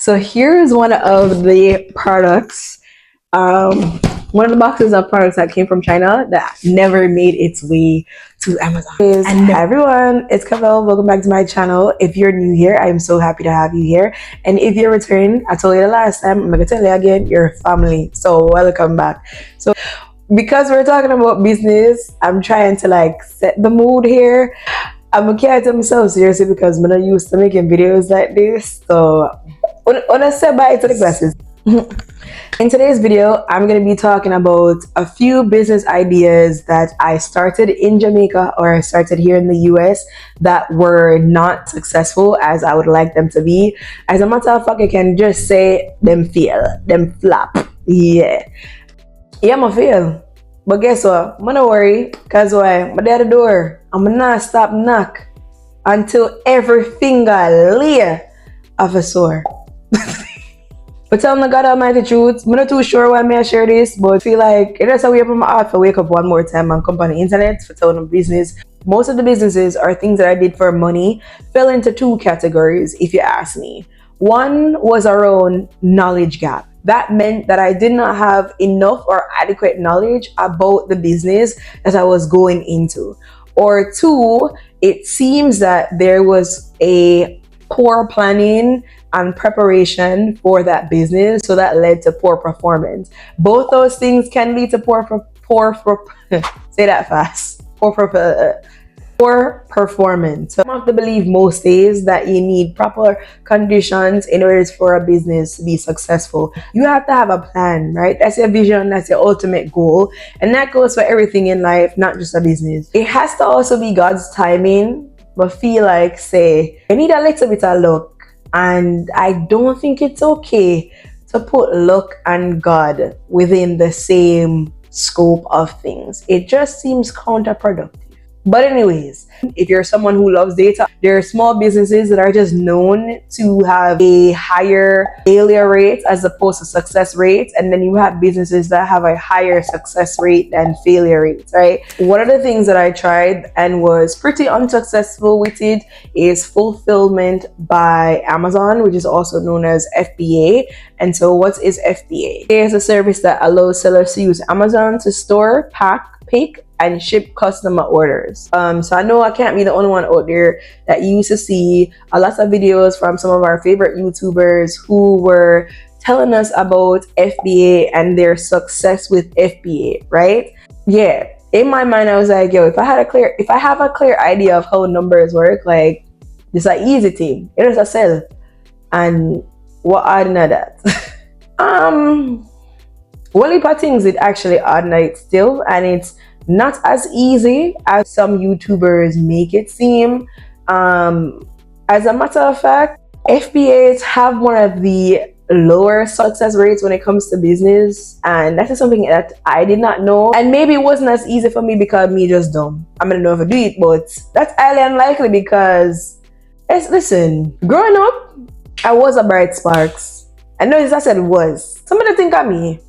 So here's one of the products. One of the boxes of products that came from China that never made its way to Amazon. Hi everyone, it's Cavell. Welcome back to my channel. If you're new here, I'm so happy to have you here. And if you're returning, I told you the last time, I'm gonna tell you again, you're family. So welcome back. So because we're talking about business, I'm trying to like set the mood here. I'm gonna carry to myself seriously because I'm not used to making videos like this. So on a say bye to the glasses. In today's video, I'm going to be talking about a few business ideas that I started in Jamaica or I started here in the US that were not successful as I would like them to be. As a matter of fact, I can just say them fail, them flop. Yeah, I fail. But guess what? I'm not worry because why? I'm at the door. I'm not stop knock until every finger lay of a sore. But tell the God Almighty truth, I'm not too sure why I share this, but I feel like it is a way from my heart to wake up one more time and come on the internet for telling them business. Most of the businesses are things that I did for money, fell into two categories, if you ask me. One was around knowledge gap. That meant that I did not have enough or adequate knowledge about the business that I was going into. Or two, it seems that there was a poor planning and preparation for that business, so that led to poor performance. Both those things can lead to poor say that fast. Poor performance. So I have to believe most days that you need proper conditions in order for a business to be successful. You have to have a plan, right? That's your vision, that's your ultimate goal. And that goes for everything in life, not just a business. It has to also be God's timing, but feel like, say, you need a little bit of luck. And I don't think it's okay to put luck and God within the same scope of things. It just seems counterproductive. But anyways, if you're someone who loves data, there are small businesses that are just known to have a higher failure rate as opposed to success rates. And then you have businesses that have a higher success rate than failure rates, right? One of the things that I tried and was pretty unsuccessful with it is fulfillment by Amazon, which is also known as FBA. And so what is FBA? It is a service that allows sellers to use Amazon to store, pack, pick, and ship customer orders. So I know I can't be the only one out there that used to see a lot of videos from some of our favorite YouTubers who were telling us about FBA and their success with FBA, right? Yeah, in my mind, I was like, yo, if I have a clear idea of how numbers work, like it's an easy thing. It is a sell. And what I know that. Well, heap of things it actually ordinate still, and it's not as easy as some YouTubers make it seem. As a matter of fact, FBAs have one of the lower success rates when it comes to business, and that is something that I did not know, and maybe it wasn't as easy for me because me just dumb. I'm gonna never do it, but that's highly unlikely because listen, growing up, I was a bright sparks. I know as I said was. Somebody think of me.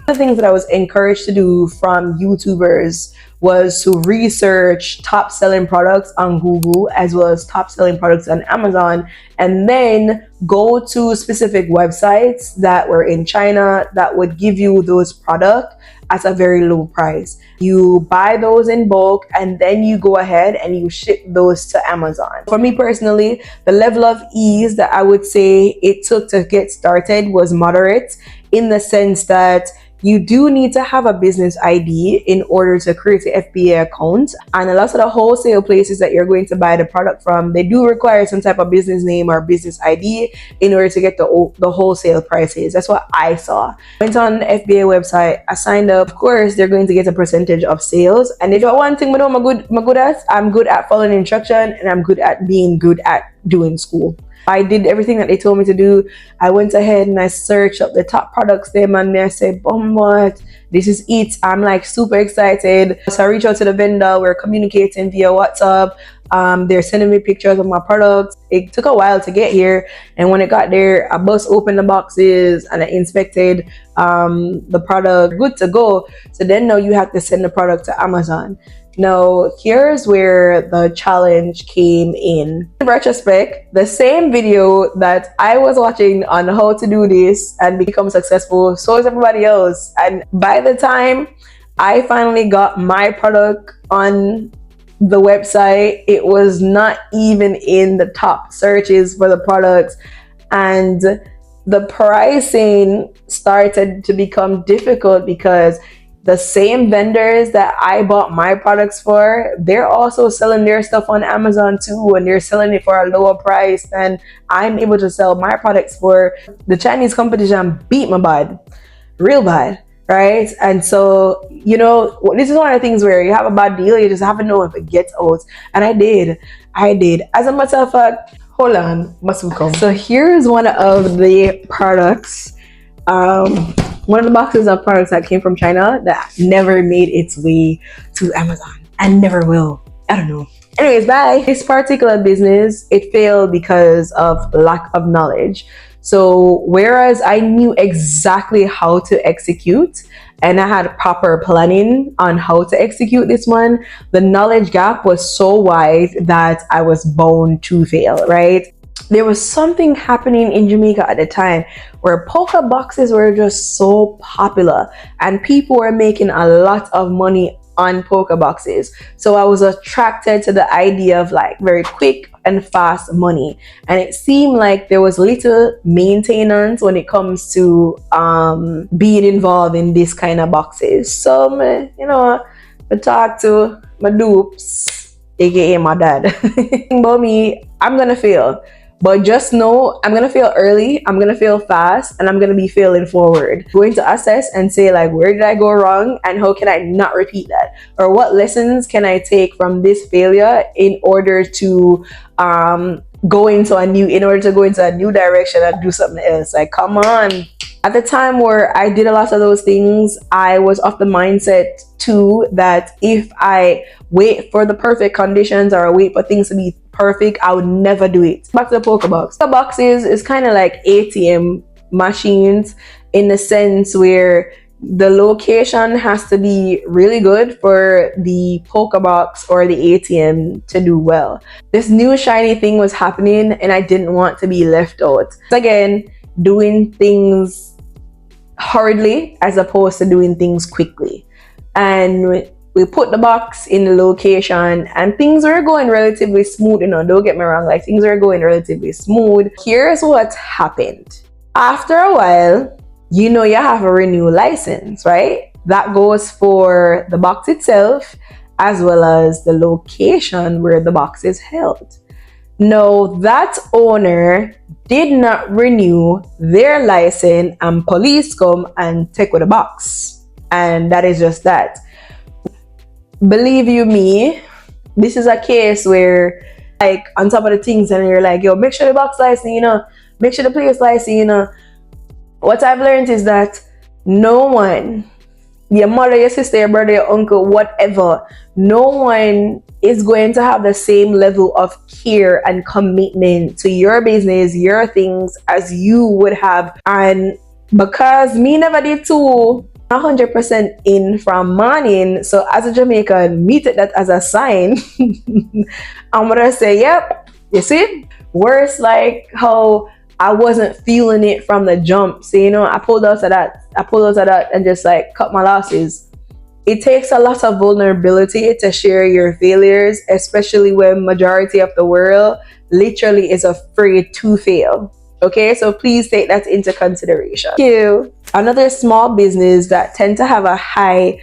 The things that I was encouraged to do from YouTubers was to research top selling products on Google as well as top selling products on Amazon, and then go to specific websites that were in China that would give you those products at a very low price. You buy those in bulk and then you go ahead and you ship those to Amazon. For me personally, the level of ease that I would say it took to get started was moderate, in the sense that you do need to have a business ID in order to create an FBA account. And a lot of the wholesale places that you're going to buy the product from, they do require some type of business name or business ID in order to get the wholesale prices. That's what I saw. Went on the FBA website, I signed up. Of course, they're going to get a percentage of sales. And if you want one thing I know I'm good at following instruction, and I'm good at being good at doing school. I did everything that they told me to do. I went ahead and I searched up the top products there, man. I said, boom, what? This is it. I'm like super excited. So I reached out to the vendor. We're communicating via WhatsApp. They're sending me pictures of my products. It took a while to get here, and when it got there, I bust open the boxes and I inspected the product. Good to go. So then now you have to send the product to Amazon. Now, here's where the challenge came in. In retrospect, the same video that I was watching on how to do this and become successful, so is everybody else. And by the time I finally got my product on the website, it was not even in the top searches for the products, and the pricing started to become difficult because the same vendors that I bought my products for, they're also selling their stuff on Amazon too, and they're selling it for a lower price than I'm able to sell my products for. The Chinese competition beat my bad, real bad, right? And so, this is one of the things where you have a bad deal, you just have to know if it gets out. And I did. As a matter of fact, hold on, must have come. So here's one of the products. One of the boxes of products that came from China that never made its way to Amazon and never will. I don't know. Anyways, bye. This particular business, it failed because of lack of knowledge. So whereas I knew exactly how to execute and I had proper planning on how to execute this one, the knowledge gap was so wide that I was bound to fail, right? There was something happening in Jamaica at the time where polka boxes were just so popular and people were making a lot of money on polka boxes. So I was attracted to the idea of like very quick and fast money. And it seemed like there was little maintenance when it comes to being involved in this kind of boxes. So, I talk to my dupes, aka my dad. About me, I'm gonna fail. But just know I'm gonna fail early, I'm gonna fail fast, and I'm gonna be failing forward. Going to assess and say like, where did I go wrong and how can I not repeat that? Or what lessons can I take from this failure in order to go into a new direction and do something else? Like, come on. At the time where I did a lot of those things, I was of the mindset too that if I wait for the perfect conditions or wait for things to be perfect, I would never do it. Back to the polka box. The boxes is kind of like ATM machines in the sense where the location has to be really good for the polka box or the ATM to do well. This new shiny thing was happening and I didn't want to be left out. Again, doing things hurriedly as opposed to doing things quickly. And we put the box in the location and things were going relatively smooth. Don't get me wrong, like things are going relatively smooth. Here's what happened. After a while, you have a renew license, right? That goes for the box itself as well as the location where the box is held. Now, that owner did not renew their license and police come and take with the box. And that is just that. Believe you me, this is a case where like on top of the things and you're like, yo, make sure the box license, make sure the place license, What I've learned is that no one, your mother, your sister, your brother, your uncle, whatever, no one is going to have the same level of care and commitment to your business, your things as you would have. And because me never did too 100% in from morning, so as a Jamaican, me take that as a sign. I'm gonna say, yep, you see? Worse like how I wasn't feeling it from the jump. So, I pulled out of that and just like cut my losses. It takes a lot of vulnerability to share your failures, especially when majority of the world literally is afraid to fail. Okay, so please take that into consideration. Thank you. Another small business that tend to have a high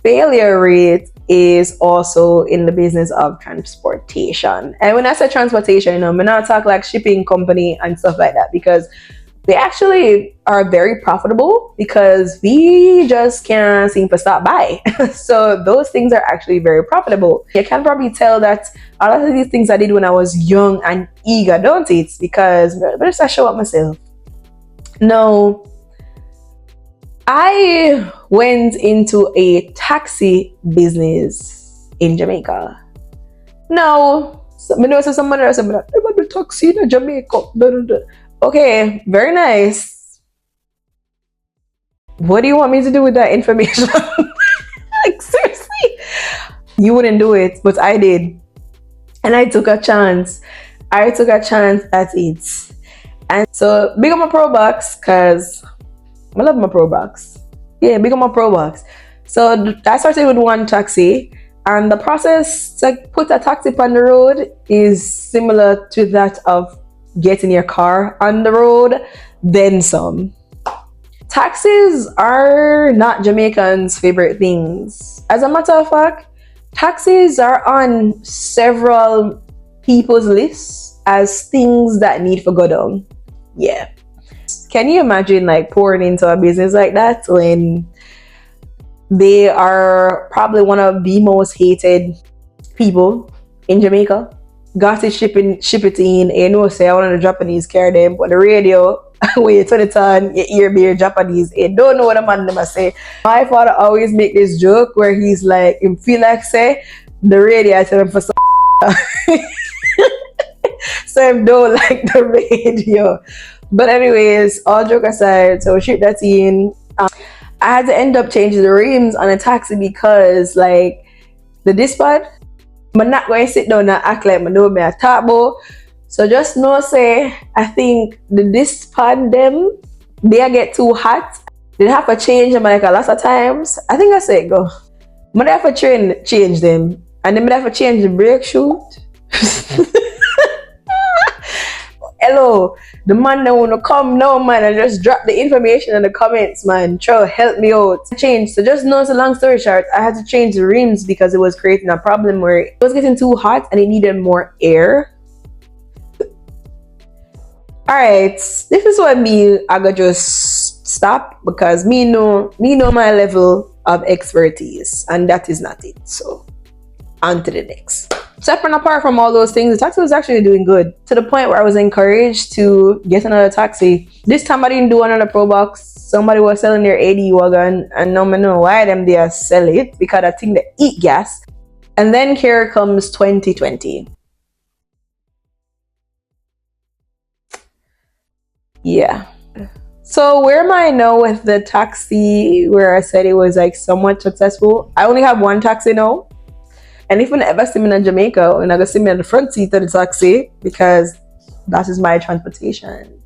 failure rate is also in the business of transportation. And when I say transportation, I'm not talking like shipping company and stuff like that, because they actually are very profitable because we just can't seem to stop by. So those things are actually very profitable. You can probably tell that a lot of these things I did when I was young and eager, don't it? Because let's just show up myself. No, I went into a taxi business in Jamaica. No, I know somebody else about the taxi in Jamaica. Okay, very nice. What do you want me to do with that information? Like, seriously? You wouldn't do it, but I did. And I took a chance. I took a chance at it. And so big up my Pro Box, because I love my Pro Box. Yeah, big up my Pro Box. So I started with one taxi, and the process to put a taxi on the road is similar to that of getting your car on the road, then some. Taxis are not Jamaicans' favorite things. As a matter of fact, taxis are on several people's lists as things that need to go down. Yeah. Can you imagine like pouring into a business like that when they are probably one of the most hated people in Jamaica? Got it ship it in, you know, say I want a Japanese carry them, but the radio, when you turn it on, you hear me Japanese, you don't know what a man them say. My father always make this joke where he's like, him feel like say, the radio I tell him for some so I don't like the radio. But anyways, all joke aside, so ship that in. I had to end up changing the rims on a taxi because like the dispatch, I'm not going to sit down and act like I know me a talk about. So just know say, I think the dispatch them, they get too hot. They have to change them like a lot of times. I think I said go. But I have to change them. And then I have to change the brake shoot. Hello, the man that wanna come now, man, and just drop the information in the comments, man. Try to help me out. Change. So just know, so long story short, I had to change the rims because it was creating a problem where it was getting too hot and it needed more air. Alright, this is what I gotta just stop because me know my level of expertise, and that is not it. So on to the next. Separate and apart from all those things, the taxi was actually doing good to the point where I was encouraged to get another taxi. This time I didn't do another Pro Box. Somebody was selling their AD wagon, and now I know why them they sell it, because I think they eat gas. And then here comes 2020. Yeah. So where am I now with the taxi where I said it was like somewhat successful? I only have one taxi now. And if you ever see me in Jamaica, you're not gonna see me in the front seat of the taxi because that is my transportation.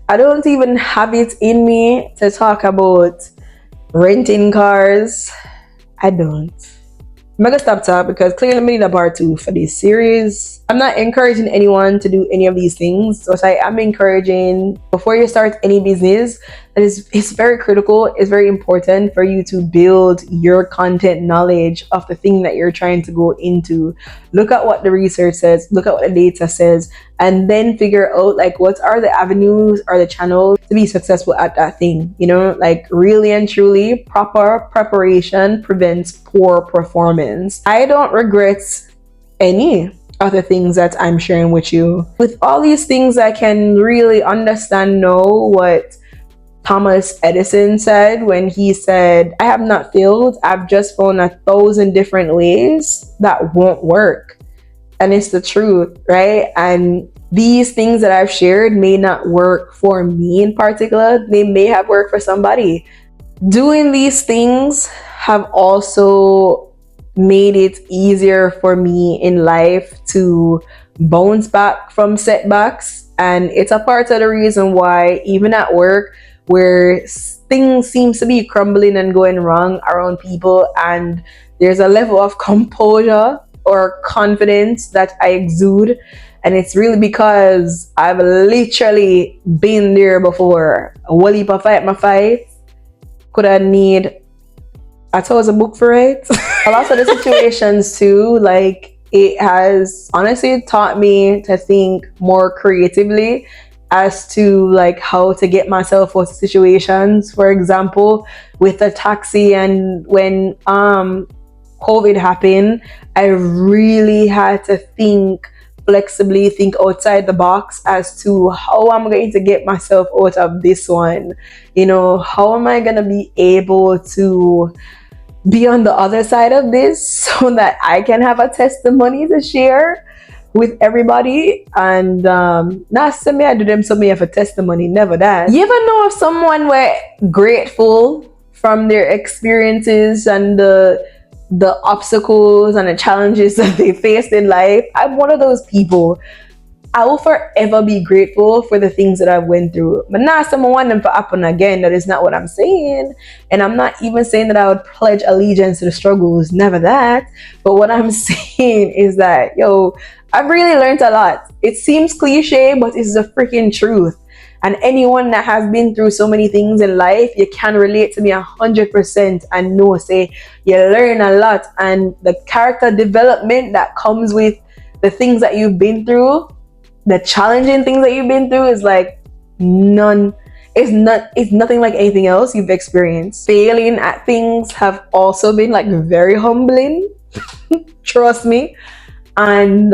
I don't even have it in me to talk about renting cars. I don't. I'm gonna stop talk because clearly we need a part 2 for this series. I'm not encouraging anyone to do any of these things. So I'm encouraging, before you start any business, that it's very critical, it's very important for you to build your content knowledge of the thing that you're trying to go into. Look at what the research says, look at what the data says, and then figure out like what are the avenues or the channels to be successful at that thing. You know, like really and truly, proper preparation prevents poor performance. I don't regret any of the things that I'm sharing with you. With all these things, I can really understand now what Thomas Edison said when he said, I have not failed, I've just found 1,000 different ways that won't work. And it's the truth, right? And these things that I've shared may not work for me in particular. They may have worked for somebody. Doing these things have also made it easier for me in life to bounce back from setbacks. And it's a part of the reason why even at work, where things seems to be crumbling and going wrong around people, and there's a level of composure or confidence that I exude, and it's really because I've literally been there before. A whole heap of fight my fight. Could I need a 1,000 book for it? A lot of the situations too, like it has honestly taught me to think more creatively as to like how to get myself out of situations. For example, with a taxi, and when COVID happened, I really had to think flexibly, think outside the box as to how I'm going to get myself out of this one. You know, how am I gonna be able to be on the other side of this so that I can have a testimony to share with everybody? And not say me I do them so me have a testimony, never that. You ever know if someone were grateful from their experiences and the the obstacles and the challenges that they faced in life. I'm one of those people. I will forever be grateful for the things that I've went through. But now someone want them to happen again. That is not what I'm saying. And I'm not even saying that I would pledge allegiance to the struggles. Never that. But what I'm saying is that, yo, I've really learned a lot. It seems cliche, but it's the freaking truth. And anyone that has been through so many things in life, you can relate to me 100% and know, say, you learn a lot. And the character development that comes with the things that you've been through, the challenging things that you've been through, is like it's nothing like anything else you've experienced. Failing at things have also been like very humbling. Trust me. And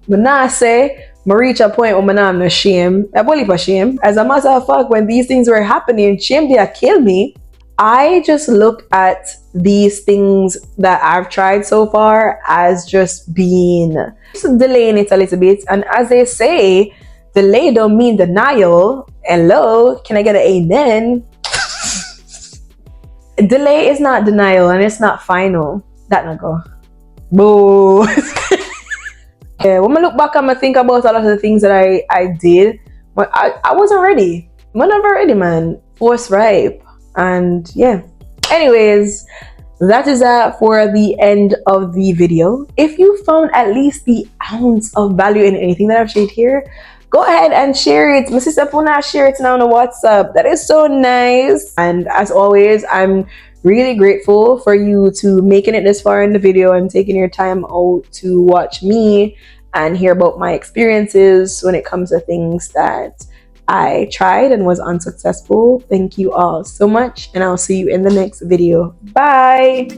when I say I reach a point where I'm not ashamed. I believe ashamed. As a matter of fact, when these things were happening, shame did kill me. I just look at these things that I've tried so far as just being delaying it a little bit. And as they say, delay don't mean denial. Hello, can I get an amen? Delay is not denial and it's not final. That not go. Boo. Yeah, when I look back and I think about a lot of the things that I did, but I wasn't ready. I'm never ready, man. Force ripe. And yeah. Anyways, that is that for the end of the video. If you found at least the ounce of value in anything that I've shared here, go ahead and share it. My sister Puna share it now on WhatsApp. That is so nice. And as always, I'm really grateful for you to making it this far in the video and taking your time out to watch me and hear about my experiences when it comes to things that I tried and was unsuccessful. Thank you all so much, and I'll see you in the next video. Bye.